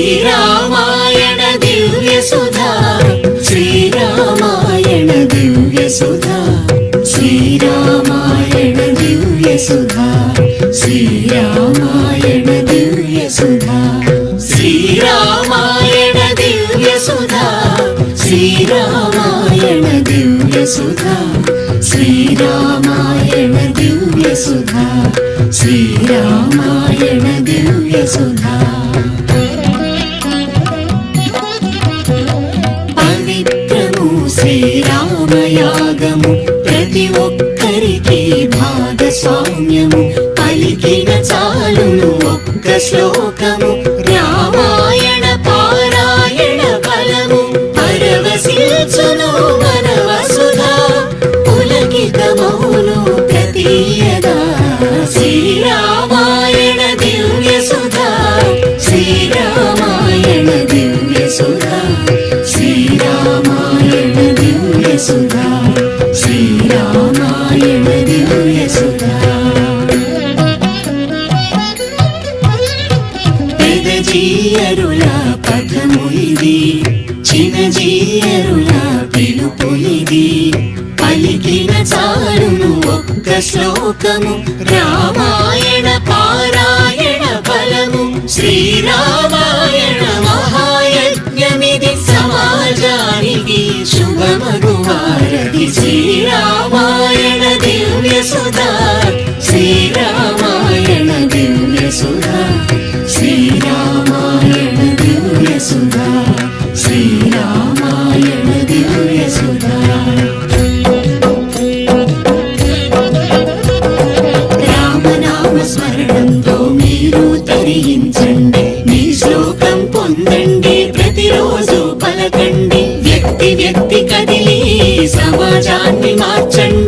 శ్రీరామాయణ దివ్య సుధా శ్రీరామాయణ దివ్య సుధా శ్రీరామాయణ దివ్య సుధా శ్రీరామాయణ దివ్య సుధా శ్రీరామాయణ దివ్య సుధా శ్రీరామాయణ దివ్య సుధా శ్రీరామాయణ దివ్య సుధా శ్రీరామాయణ దివ్య సుధా పవిత్రము శ్రీరామయాగము ప్రతి ఒక్కరికి భాగస్వామ్యము పలికిన చాలును ఒక్క శ్లోకము రామాయణ పారాయణ ఫలము పరవశిల్చును మన వసుధా పులకితమౌను ప్రతీయదా శ్రీరామాయణ దివ్య సుధా శ్రీరామాయణ దివ్య సుధా శ్రీరామాయణ దివ్య సుధా శ్రీరామాయణ దివ్య సుధా పెదజీయరుల పదము ఇది చిన్నజీయరుల పిలుపు ఇది పలికిన చాలును ఒక్క శ్లోకము రామాయణ పారాయణ ఫలము శ్రీరామాయణ మహాయజ్ఞమిది సమాజానికి శుభమగువారది శ్రీరామాయణ దివ్య సుధా శ్రీరామాయణ దివ్య సుధా శ్రీరామాయణ దివ్య సుధా శ్రీరామాయణ దివ్య సుధా రామనామ స్మరణంతో మీరు తరించండి మీ శ్లోకం పొందండి ప్రతిరోజు పలకండి వ్యక్తి వ్యక్తి కదిలి సమాజాన్ని మార్చండి